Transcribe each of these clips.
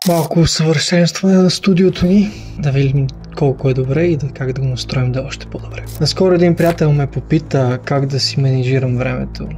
Малко усъвършенстване на студиото ни, да видим колко е добре и как да го настроим да е още по-добре. Наскоро един приятел ме попита как да си менежирам времето.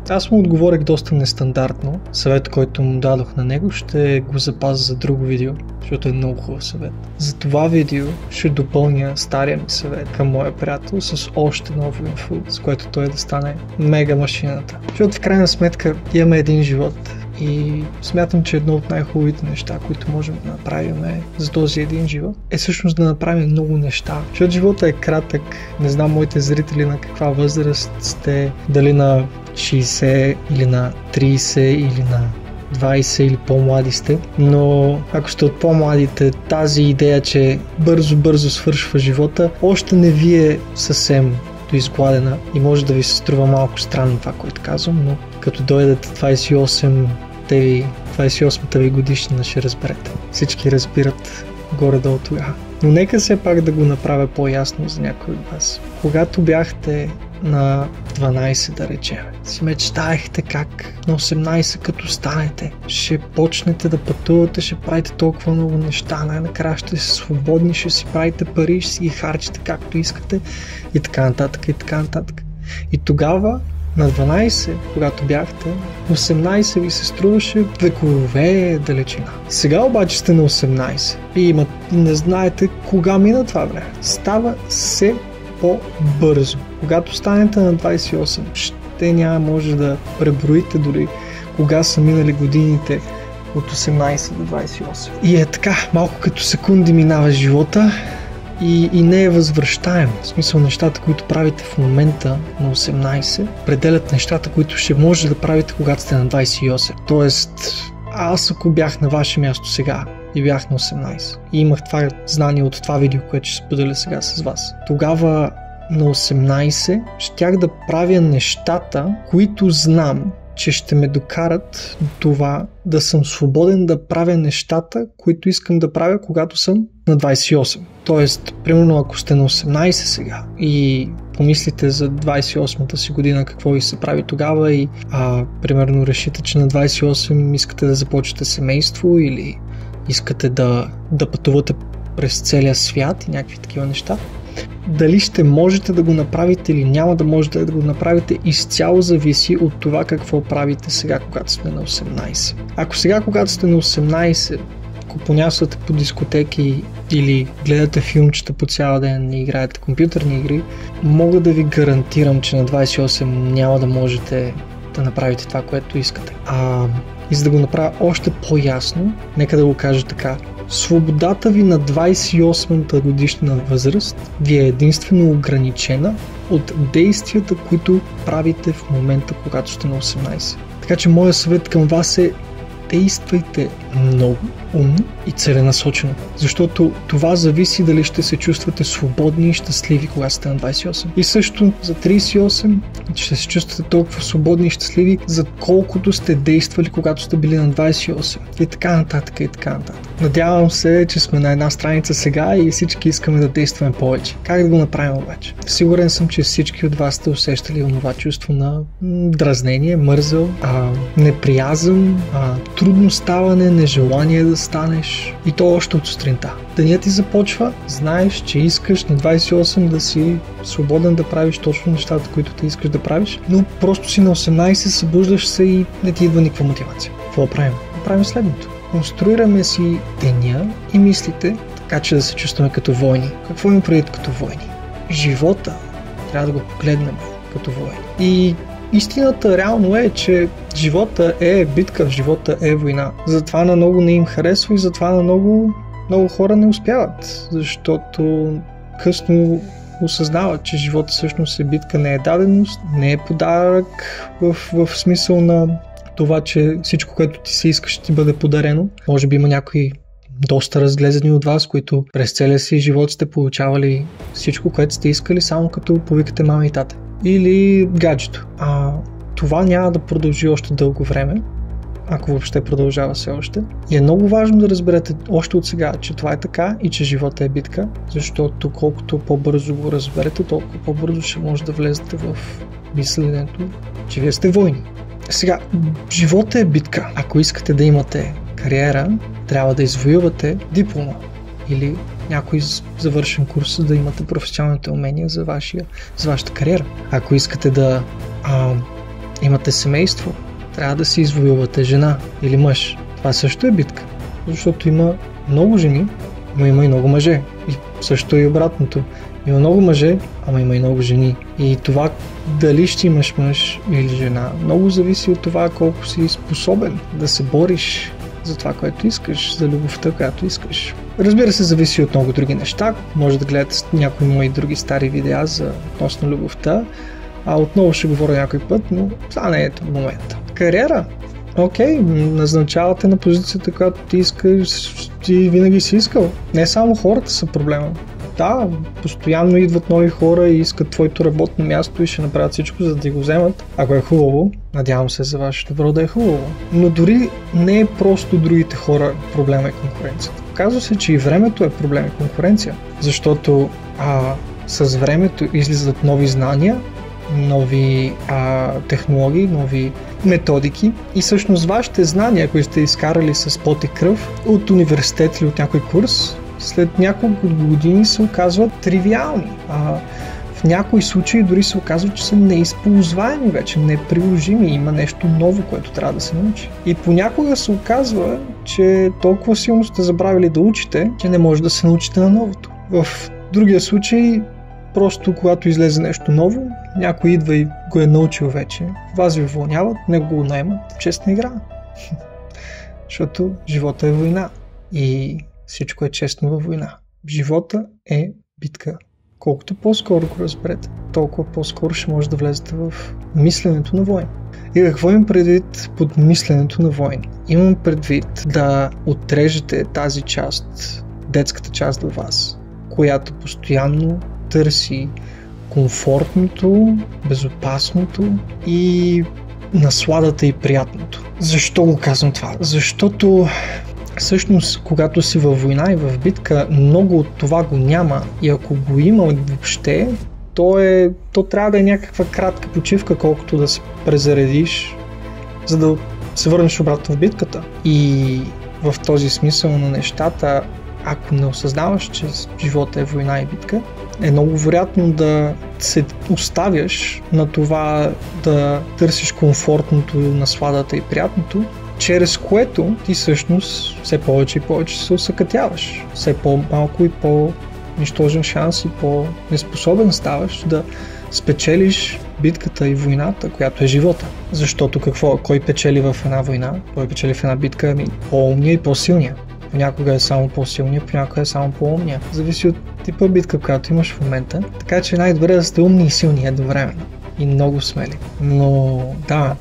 Аз му отговорих доста нестандартно. Съвет, който му дадох на него, ще го запазя за друго видео, защото е много хубав съвет. За това видео ще допълня стария ми съвет към моя приятел с още ново инфо, с което той да стане мега машината. Защото в крайна сметка имаме един живот. И смятам, че едно от най-хубавите неща, които можем да направим за този един живот, е всъщност да направим много неща. Защото живота е кратък. Не знам моите зрители на каква възраст сте, дали на 60 или на 30 или на 20 или по-млади сте, но ако сте от по-младите, тази идея, че бързо свършва живота, още не ви е съвсем доизгладена и може да ви се струва малко странно това, което казвам, но като дойдете 28-та ви годишнина, ще разберете. Всички разбират горе-долу тогава. Но нека все пак да го направя по-ясно за някой от вас. Когато бяхте на 12, да речем, си мечтаехте как на 18 като станете, ще почнете да пътувате, ще правите толкова много неща, най-накрая ще сте свободни, ще си правите пари, ще си ги харчите както искате и така нататък и така нататък. И тогава на 12, когато бяхте, 18 ви се струваше векове далечина. Сега обаче сте на 18 и не знаете кога мина това време. Става все по-бързо. Когато станете на 28, ще няма може да преброите дори кога са минали годините от 18 до 28. И е така, малко като секунди минава живота и не е възвръщаем. В смисъл, нещата, които правите в момента на 18, пределят нещата, които ще може да правите, когато сте на 28. Тоест, аз ако бях на ваше място сега и бях на 18 и имах това знание от това видео, което ще споделя сега с вас, тогава на 18 щях да правя нещата, които знам, че ще ме докарат до това да съм свободен да правя нещата, които искам да правя, когато съм на 28. Тоест, примерно ако сте на 18 сега и помислите за 28-та си година какво ви се прави тогава и примерно решите, че на 28 искате да започнете семейство или искате да пътувате през целия свят и някакви такива неща, дали ще можете да го направите или няма да можете да го направите, изцяло зависи от това какво правите сега, когато сте на 18. Ако сега, когато сте на 18, купонясвате по дискотеки или гледате филмчета по цял ден и играете компютърни игри, мога да ви гарантирам, че на 28 няма да можете да направите това, което искате. И за да го направя още по-ясно, нека да го кажа така. Свободата ви на 28-та годишна възраст ви е единствено ограничена от действията, които правите в момента, когато сте на 18. Така че моят съвет към вас е: действайте много умно и целенасочено, защото това зависи дали ще се чувствате свободни и щастливи, когато сте на 28. И също за 38 ще се чувствате толкова свободни и щастливи, за колкото сте действали, когато сте били на 28. И така нататък, и така нататък. Надявам се, че сме на една страница сега и всички искаме да действаме повече. Как да го направим обаче? Сигурен съм, че всички от вас сте усещали онова чувство на дразнение, мързел, неприязъм, трудно ставане, нежелание да станеш, и то още от сутринта. Денят ти започва, знаеш, че искаш на 28 да си свободен да правиш точно нещата, които ти искаш да правиш, но просто си на 18, събуждаш се и не ти идва никаква мотивация. Какво правим? Правим следното. Конструираме си деня и мислите, така че да се чувстваме като войни. Какво има предвид като войни? Живота трябва да го погледнем като войни. И истината реално е, че живота е битка, живота е война. Затова на много не им харесва и затова на много хора не успяват, защото късно осъзнават, че живота всъщност е битка, не е даденост, не е подарък в смисъл на това, че всичко, което ти се иска, ще ти бъде подарено. Може би има някои доста разглезени от вас, които през целия си живот сте получавали всичко, което сте искали, само като повикате мама и тата. Или гаджето. Това няма да продължи още дълго време, ако въобще продължава все още. И е много важно да разберете още от сега, че това е така и че живота е битка, защото колкото по-бързо го разберете, толкова по-бързо ще може да влезете в мисленето, че вие сте войни. Сега, живота е битка. Ако искате да имате кариера трябва да извоювате диплома или някой завършен курс, да имате професионалните умения за вашата кариера. Ако искате да имате семейство, трябва да си извоювате жена или мъж. Това също е битка, защото има много жени, но има и много мъже. И също и обратното. Има много мъже, ама има и много жени. И това дали ще имаш мъж или жена, много зависи от това колко си способен да се бориш за това, което искаш, за любовта, която искаш. Разбира се, зависи от много други неща. Може да гледате някои мои други стари видеа за относно любовта. Отново ще говоря някой път, но това не е в момента. Кариера. Окей, назначавате на позицията, която ти искаш, ти винаги си искал. Не само хората са проблема. Да, постоянно идват нови хора и искат твоето работно място и ще направят всичко, за да ти го вземат. Ако е хубаво, надявам се за ваше добро да е хубаво. Но дори не е просто другите хора проблема и конкуренцията. Казва се, че и времето е проблем и конкуренция, защото с времето излизат нови знания, нови технологии, нови методики и всъщност вашите знания, които сте изкарали с пот и кръв от университет или от някой курс, след няколко години се оказват тривиални. В някои случаи дори се оказва, че са неизползваеми вече, неприложими. Има нещо ново, което трябва да се научи. И понякога се оказва, че толкова силно сте забравили да учите, че не може да се научите на новото. В другия случай, просто когато излезе нещо ново, някой идва и го е научил вече. Вас ви уволняват, него го наемат. Честна игра. Защото живота е война. И всичко е честно във война. Живота е битка. Колкото по-скоро го разберете, толкова по-скоро ще може да влезете в мисленето на войн. И какво имам предвид под мисленето на войн? Имам предвид да отрежете тази част, детската част във вас, която постоянно търси комфортното, безопасното и насладата и приятното. Защо го казвам това? Защото всъщност, когато си във война и в битка, много от това го няма и ако го има въобще, то трябва да е някаква кратка почивка, колкото да се презаредиш, за да се върнеш обратно в битката. И в този смисъл на нещата, ако не осъзнаваш, че живота е война и битка, е много вероятно да се оставяш на това да търсиш комфортното, насладата и приятното, чрез което ти всъщност все повече и повече се усъкътяваш. Все по-малко и по-нищожен шанс и по-неспособен ставаш да спечелиш битката и войната, която е живота. Защото кой печели в една война? Кой печели в една битка? По-умния и по-силния. Понякога е само по-силния, понякога е само по-умния. Зависи от типа битка, която имаш в момента. Така че най-добре да сте умни и силни едновременно. И много смели. Но да,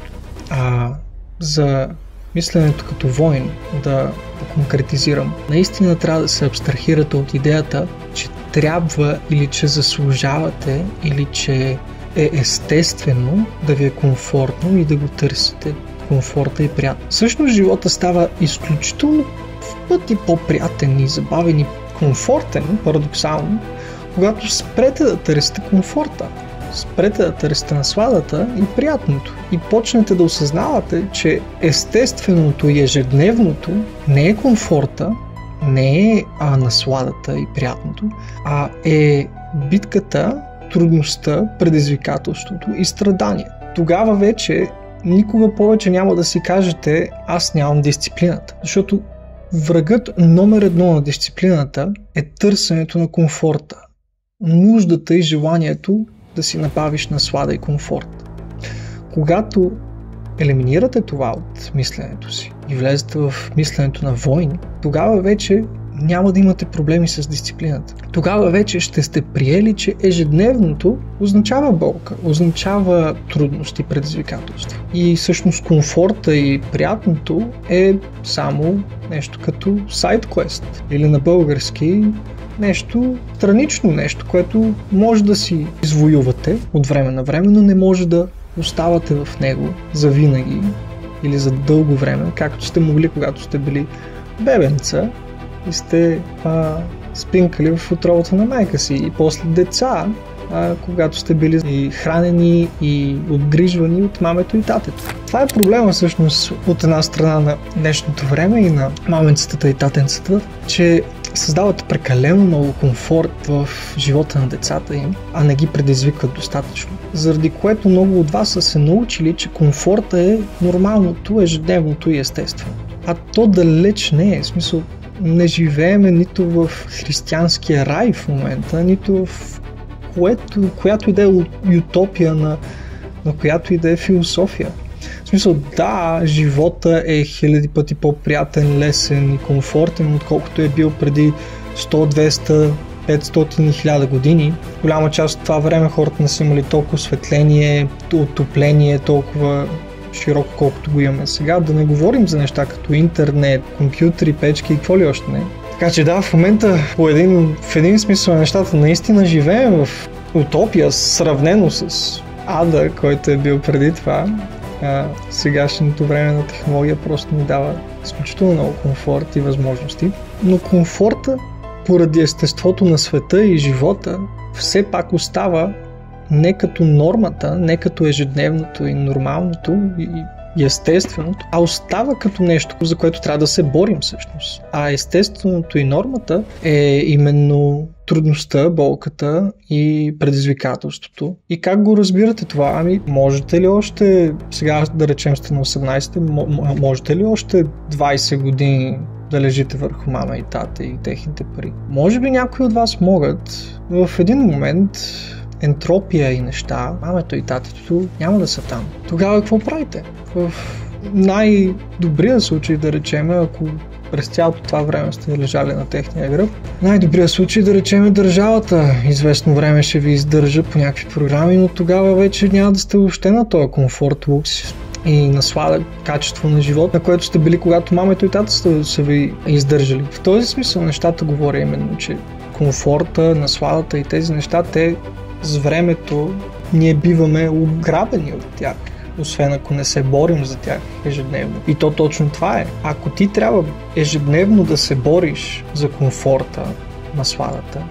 за мисленето като войн, да конкретизирам, наистина трябва да се абстрахирате от идеята, че трябва или че заслужавате, или че е естествено да ви е комфортно и да го търсите комфорта и приятно. Всъщност живота става изключително в пъти по-приятен и забавен и комфортен, парадоксално, когато спрете да търсите комфорта. Спрете да търсите насладата и приятното и почнете да осъзнавате, че естественото и ежедневното не е комфорта, не е насладата и приятното, а е битката, трудността, предизвикателството и страдание. Тогава вече никога повече няма да си кажете аз нямам дисциплината, защото врагът номер 1 на дисциплината е търсенето на комфорта, нуждата и желанието да си набавиш наслада и комфорт. Когато елиминирате това от мисленето си и влезете в мисленето на войн, тогава вече няма да имате проблеми с дисциплината. Тогава вече ще сте приели, че ежедневното означава болка, означава трудност и предизвикателство. И всъщност комфорта и приятното е само нещо като сайдквест или на български нещо странично, нещо, което може да си извоювате от време на време, но не може да оставате в него завинаги или за дълго време, както сте могли, когато сте били бебенца и сте спинкали в отробата на майка си и после деца когато сте били и хранени и обгрижвани от мамето и татето. Това е проблема всъщност от една страна на днешното време и на маменцата и татенцата, че създават прекалено много комфорт в живота на децата им, а не ги предизвикват достатъчно. Заради което много от вас са се научили, че комфорта е нормалното, ежедневното и естествено. А то далеч не е. В смисъл, не живееме нито в християнския рай в момента, нито в която и да е утопия на която и да е философия. В смисъл, да, живота е хиляди пъти по-приятен, лесен и комфортен, отколкото е бил преди 100, 200, 500 и 1000 години. Голяма част от това време хората не са имали толкова осветление, отопление, толкова широко, колкото го имаме сега. Да не говорим за неща като интернет, компютри, печки и какво ли още не. Така че да, в момента в един смисъл на нещата наистина живеем в утопия, сравнено с ада, който е бил преди това. Сегашното време на технология просто ни дава изключително много комфорт и възможности. Но комфорта, поради естеството на света и живота, все пак остава не като нормата, не като ежедневното и нормалното и естественото, а остава като нещо, за което трябва да се борим всъщност. А естественото и нормата е именно трудността, болката и предизвикателството. И как го разбирате това? Ами, можете ли още, сега да речем сте на 18, можете ли още 20 години да лежите върху мама и тата и техните пари? Може би някои от вас могат, но в един момент ентропия и неща, мамето и татето няма да са там. Тогава какво правите? В най-добрия случай, да речем, ако през цялото това време сте лежали на техния гръб, най-добрият случай, да речем, държавата известно време ще ви издържа по някакви програми, но тогава вече няма да сте въобще на този комфорт, лукс и наслада, качество на живот, на което сте били, когато мамето и тата са ви издържали. В този смисъл нещата говоря именно, че комфорта, насладата и тези неща, те с времето ние биваме ограбени от тях, освен ако не се борим за тях ежедневно. И то точно това е. Ако ти трябва ежедневно да се бориш за комфорта, насладата,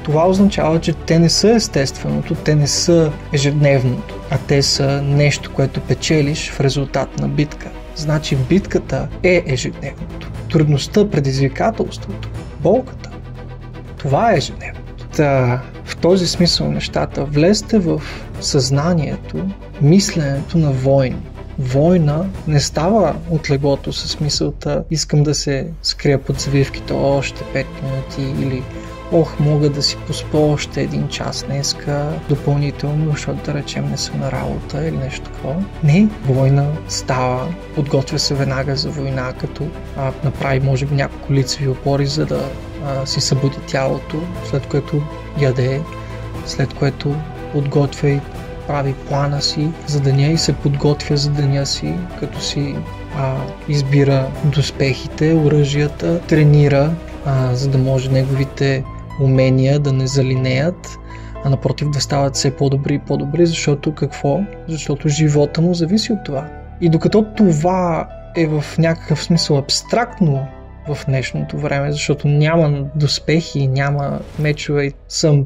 това означава, че те не са естественото, те не са ежедневното, а те са нещо, което печелиш в резултат на битка. Значи битката е ежедневното. Трудността, предизвикателството, болката, това е ежедневното. В този смисъл нещата, влезте в съзнанието, мисленето на войни. Война не става от леглото с мисълта искам да се скрия под завивките още 5 минути или мога да си поспя още 1 час днеска допълнително, защото да речем не съм на работа или нещо такова. Не, война става, подготвя се веднага за война, като направи може би няколко лицеви опори, за да си събуди тялото, след което яде, след което подготвя и прави плана си за деня и се подготвя за деня си, като си избира доспехите, оръжията, тренира, за да може неговите умения да не залинеят, а напротив да стават все по-добри и по-добри, защото какво? Защото живота му зависи от това. И докато това е в някакъв смисъл абстрактно в днешното време, защото няма доспехи, няма мечове и съм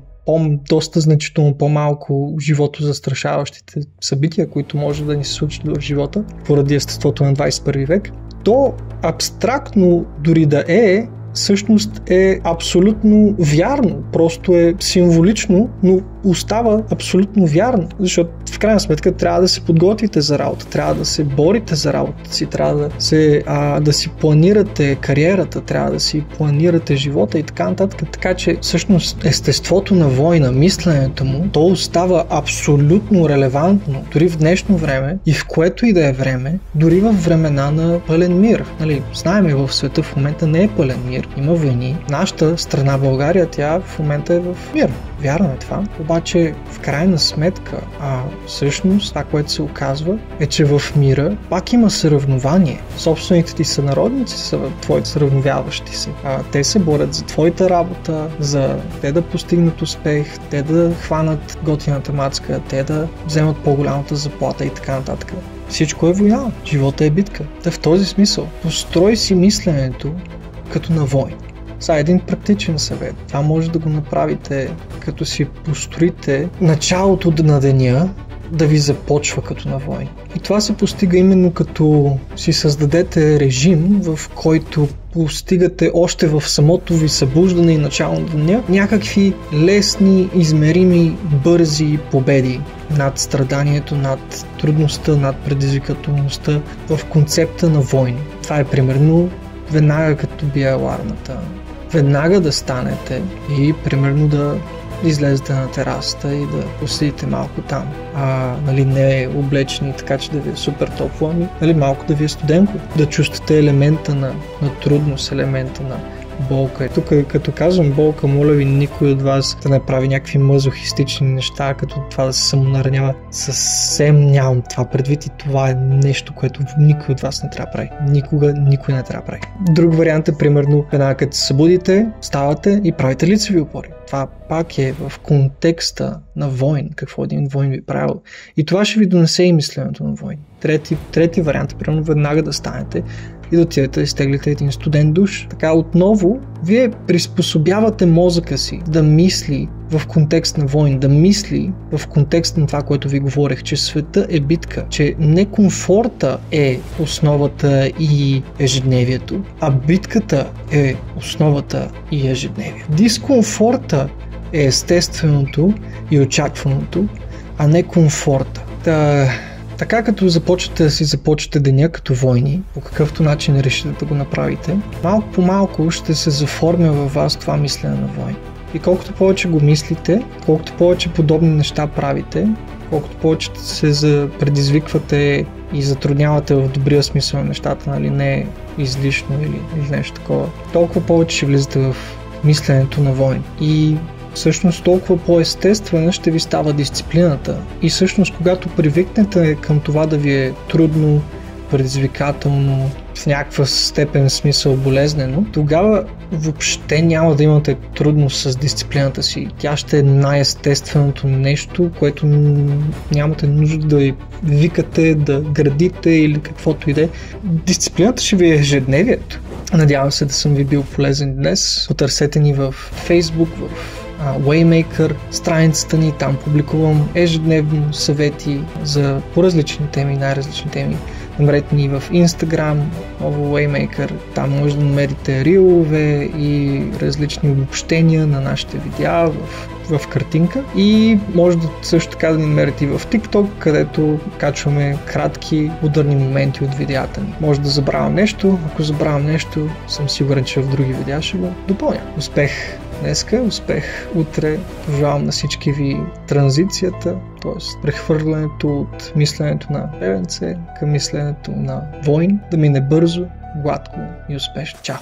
доста значително по-малко живото застрашаващите събития, които може да ни се случат в живота поради естеството на 21 век, то абстрактно дори да е, всъщност е абсолютно вярно, просто е символично, но остава абсолютно вярно, защото в крайна сметка трябва да се подготвите за работа, трябва да се борите за работата си, трябва да си планирате кариерата, трябва да си планирате живота и така нататък. Така че всъщност естеството на война, мисленето му, то остава абсолютно релевантно дори в днешно време и в което и да е време, дори в времена на пълен мир. Знаем, в света в момента не е пълен мир, има войни. Нашата страна България, тя в момента е в мир. Вярно е това, обаче в крайна сметка, всъщност това, което се оказва, е, че в мира пак има съревнование. Собствените ти сънародници са твоите сравновяващи се. Те се борят за твоята работа, за те да постигнат успех, те да хванат готината мацка, те да вземат по-голямата заплата и така нататък. Всичко е война, живота е битка. В този смисъл, построй си мисленето като на война. Сега един практичен съвет. Това може да го направите, като си построите началото на деня да ви започва като на войн. И това се постига именно като си създадете режим, в който постигате още в самото ви събуждане и начало на деня някакви лесни, измерими, бързи победи над страданието, над трудността, над предизвикателността в концепта на войни. Това е примерно веднага като бие алармата. Веднага да станете и примерно да излезете на терасата и да поседите малко там. Не облечени така, че да ви е супер топло, малко да ви е студенко. Да чувствате елемента на трудност, елемента на болка. Тук като казвам болка, моля ви никой от вас да не прави някакви мазохистични неща, като това да се самонаранява. Съвсем нямам това предвид и това е нещо, което никой от вас не трябва да прави. Никога никой не трябва да прави. Друг вариант е примерно веднага като се събудите, ставате и правите лицеви опори. Това пак е в контекста на войн, какво един войн ви правил. И това ще ви донесе и мисленето на войн. Трети вариант е примерно веднага да станете и да отидете да изтеглите един студен душ. Така отново, вие приспособявате мозъка си да мисли в контекст на войн, да мисли в контекст на това, което ви говорех, че света е битка, че некомфорта е основата и ежедневието, а битката е основата и ежедневието. Дискомфорта е естественото и очакваното, а не комфорта. Така като започвате да си започвате деня като войни, по какъвто начин решите да го направите, малко по малко ще се заформя във вас това мислене на войни. И колкото повече го мислите, колкото повече подобни неща правите, колкото повече се предизвиквате и затруднявате в добрия смисъл на нещата, не излишно или нещо такова, толкова повече ще влизате в мисленето на войни. И всъщност толкова по-естествена ще ви става дисциплината. И всъщност когато привикнете към това да ви е трудно, предизвикателно, в някаква степен смисъл болезнено, тогава въобще няма да имате трудност с дисциплината си. Тя ще е най-естественото нещо, което нямате нужда да викате, да градите или каквото и да е. Дисциплината ще ви е ежедневието. Надявам се да съм ви бил полезен днес. Потърсете ни в Facebook, в Waymaker, страницата ни, там публикувам ежедневно съвети за по-различни теми, най-различни теми. Намерете ни в Instagram, ново Waymaker, там може да намерите рилове и различни обобщения на нашите видеа в картинка и може да също така да ни намерите и в TikTok, където качваме кратки, ударни моменти от видеята ни. Може да забравям нещо, ако забравям нещо, съм сигурен, че в други видеа ще го допълня. Успех днеска, успех утре. Пожелавам на всички ви транзицията, т.е. прехвърлянето от мисленето на бебенце към мисленето на войн, да мине бързо, гладко и успешно. Чао!